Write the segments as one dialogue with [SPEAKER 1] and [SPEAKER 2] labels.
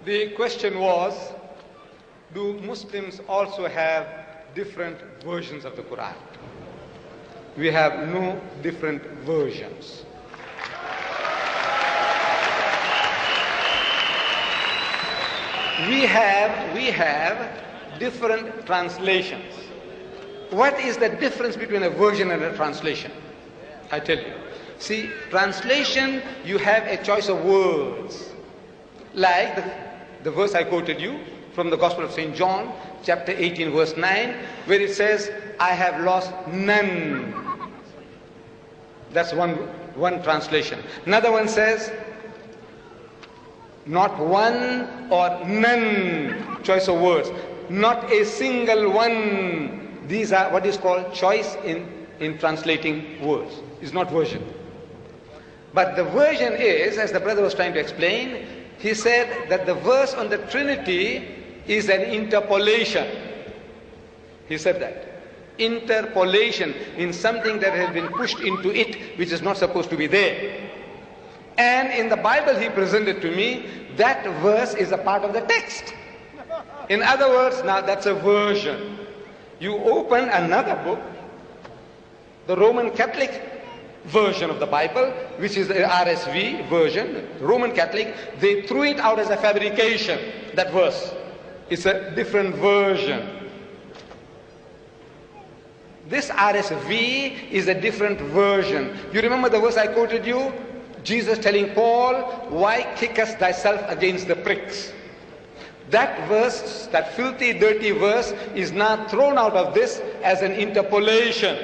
[SPEAKER 1] The question was, do Muslims also have different versions of the Quran? We have no different versions. We have different translations. What is the difference between a version and a translation? I tell you. See, translation, you have a choice of words. Like the verse I quoted you from the Gospel of St. John, chapter 18, verse 9, where it says, I have lost none. That's one translation. Another one says, not one or none. Choice of words. Not a single one. These are what is called choice in translating words. It's not version. But the version is, as the brother was trying to explain, he said that the verse on the Trinity is an interpolation. He said that. Interpolation in something that has been pushed into it, which is not supposed to be there. And in the Bible he presented to me, that verse is a part of the text. In other words, now that's a version. You open another book, the Roman Catholic version of the Bible, which is the RSV version, Roman Catholic, they threw it out as a fabrication, that verse. It's a different version. This RSV is a different version. You remember the verse I quoted you? Jesus telling Paul, why kickest thyself against the pricks? That verse, that filthy, dirty verse, is now thrown out of this as an interpolation,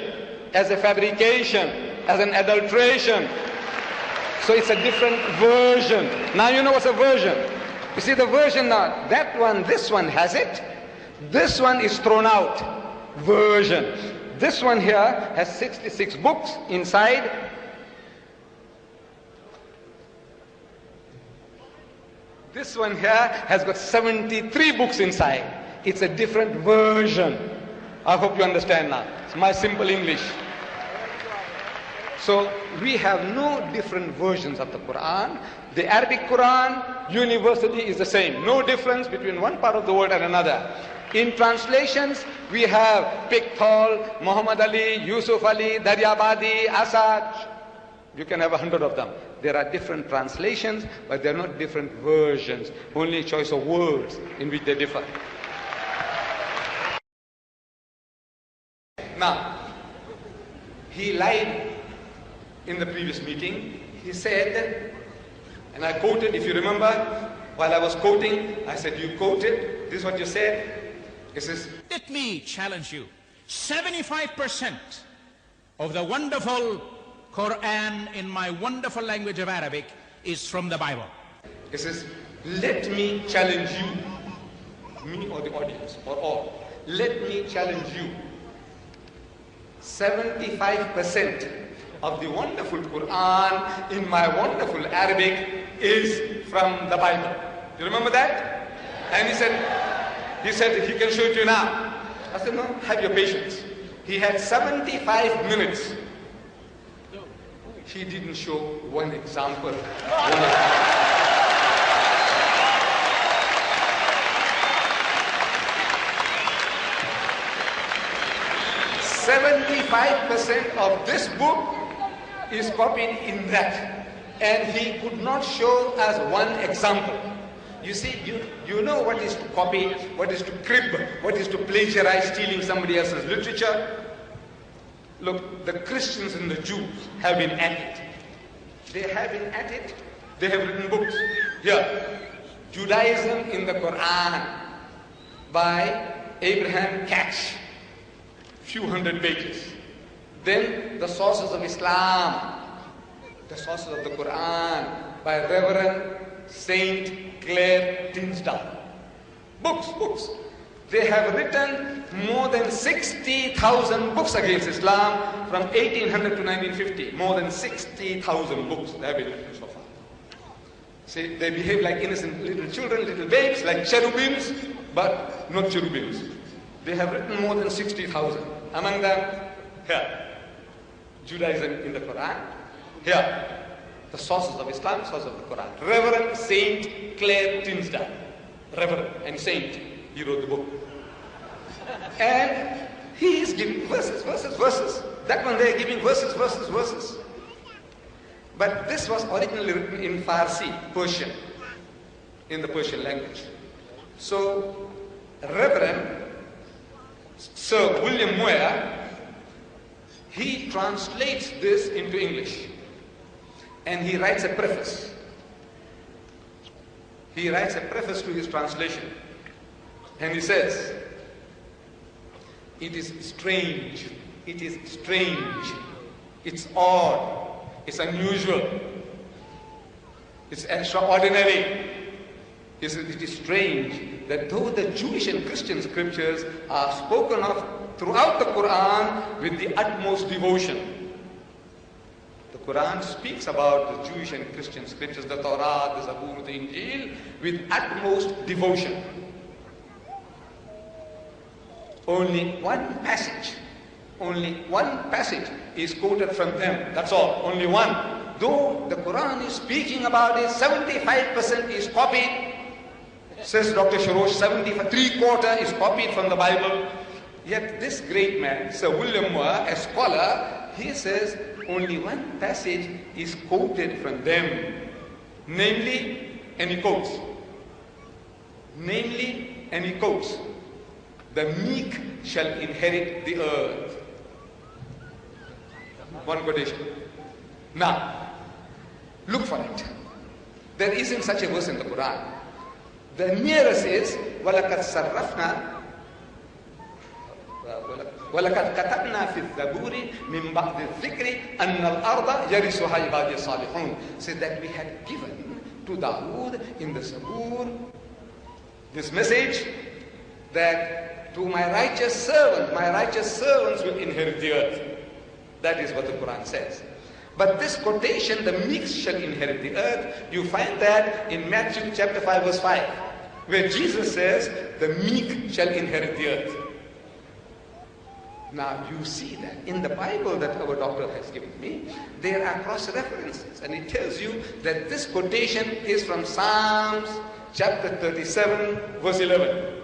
[SPEAKER 1] as a fabrication, as an adulteration. So it's a different version. Now you know what's a version. You see the version now, that one, this one has it. This one is thrown out. Version. This one here has 66 books inside. This one here has got 73 books inside. It's a different version. I hope you understand now. It's my simple English. So we have no different versions of the Quran. The Arabic Quran universally is the same. No difference between one part of the world and another. In translations, we have Pickthall, Muhammad Ali, Yusuf Ali, Daryabadi, Asad. You can have 100 of them. There are different translations, but they're not different versions. Only choice of words in which they differ. Now, he lied in the previous meeting. He said, and I quoted, if you remember, while I was quoting, I said, you quoted, this is what you said. He says,
[SPEAKER 2] let me challenge you. 75% of the wonderful Quran in my wonderful language of Arabic is from the Bible.
[SPEAKER 1] He says, let me challenge you, me or the audience, or all. Let me challenge you. 75% of the wonderful Quran in my wonderful Arabic is from the Bible. You remember that? And he said he can show it to you now. I said, no, have your patience. He had 75 minutes. He didn't show one example. 75% of this book is copied in that. And he could not show us one example. You see, you know what is to copy, what is to crib, what is to plagiarize, stealing somebody else's literature. Look, the Christians and the Jews have been at it. They have been at it. They have written books. Here, Judaism in the Quran by Abraham Catch, few hundred pages. Then the sources of Islam, the sources of the Quran by Reverend Saint Clair Tinsdale. Books. They have written more than 60,000 books against Islam from 1800 to 1950. More than 60,000 books they have been written so far. See, they behave like innocent little children, little babes, like cherubims, but not cherubims. They have written more than 60,000. Among them, here, Judaism in the Quran. Here, the sources of Islam, sources of the Quran. Reverend Saint Clair Tinsdale. reverend and saint. He wrote the book. And he is giving verses. That one they are giving verses. But this was originally written in Farsi, Persian, in the Persian language. So, Reverend Sir William Moyer, he translates this into English. And he writes a preface. He writes a preface to his translation. And he says, it is strange, it's odd, it's unusual, it's extraordinary. It is strange that though the Jewish and Christian scriptures are spoken of throughout the Quran with the utmost devotion. The Quran speaks about the Jewish and Christian scriptures, the Torah, the Zabur, the Injil, with utmost devotion. Only one passage is quoted from them. That's all, only one. Though the Quran is speaking about it, 75% is copied. Says Dr. Sharosh, 3/4 is copied from the Bible. Yet this great man, Sir William Moore, a scholar, he says only one passage is quoted from them. Namely, and he quotes, the meek shall inherit the earth. One quotation. Now, look for it. There isn't such a verse in the Quran. The nearest is وَلَقَدْ صَرَّفْنَا وَلَقَدْ كَتَبْنَا فِي الزَّبُورِ مِنْ بَعْدِ الذِّكْرِ أَنَّ الْأَرْضَ يَرِثُهَا عِبَادِي الصَّالِحُونَ. Said that we had given to Dawood in the Zabur this message that to my righteous servants will inherit the earth. That is what the Quran says. But this quotation, the meek shall inherit the earth, you find that in Matthew chapter 5 verse 5, where Jesus says, the meek shall inherit the earth. Now you see that in the Bible that our doctor has given me, there are cross-references, and it tells you that this quotation is from Psalms chapter 37 verse 11.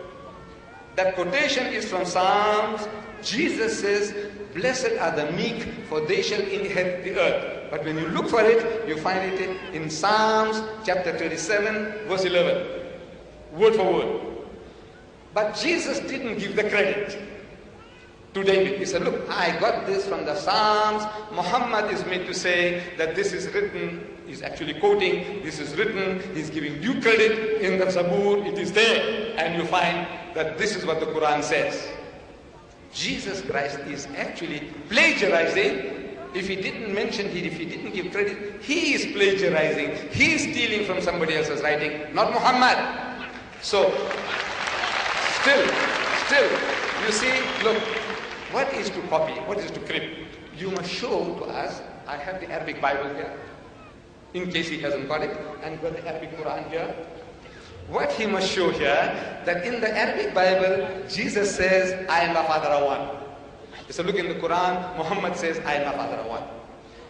[SPEAKER 1] That quotation is from Psalms. Jesus says, blessed are the meek, for they shall inherit the earth. But when you look for it, you find it in Psalms chapter 37 verse 11. Word for word. But Jesus didn't give the credit to David. He said, look, I got this from the Psalms. Muhammad is made to say that this is written. He's actually quoting, this is written. He's giving due credit in the Zabur. It is there. And you find that this is what the Quran says. Jesus Christ is actually plagiarizing. If he didn't mention it, if he didn't give credit, he is plagiarizing. He is stealing from somebody else's writing, not Muhammad. So, still, you see, look, what is to copy? What is to crib? You must show to us, I have the Arabic Bible here, in case he hasn't got it, and got the Arabic Quran here. What he must show here, that in the Arabic Bible, Jesus says, I am the Father of one. So look in the Quran, Muhammad says, I am the Father of one.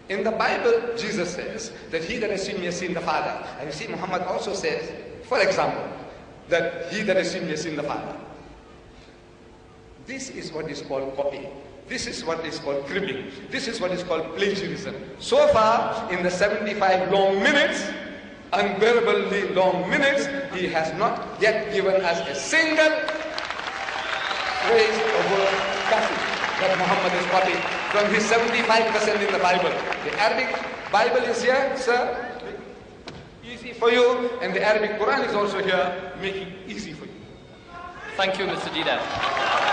[SPEAKER 1] In the Bible, Jesus says that he that has seen me has seen the Father. And you see, Muhammad also says, for example, that he that has seen me has seen the Father. This is what is called copying. This is what is called cribbing. This is what is called plagiarism. So far, in the 75 long minutes, unbearably long minutes, he has not yet given us a single phrase or word passage that Muhammad is copied from his 75% in the Bible. The Arabic Bible is here, sir, easy for you, and the Arabic Quran is also here, making it easy for you.
[SPEAKER 3] Thank you, Mr. Deedat.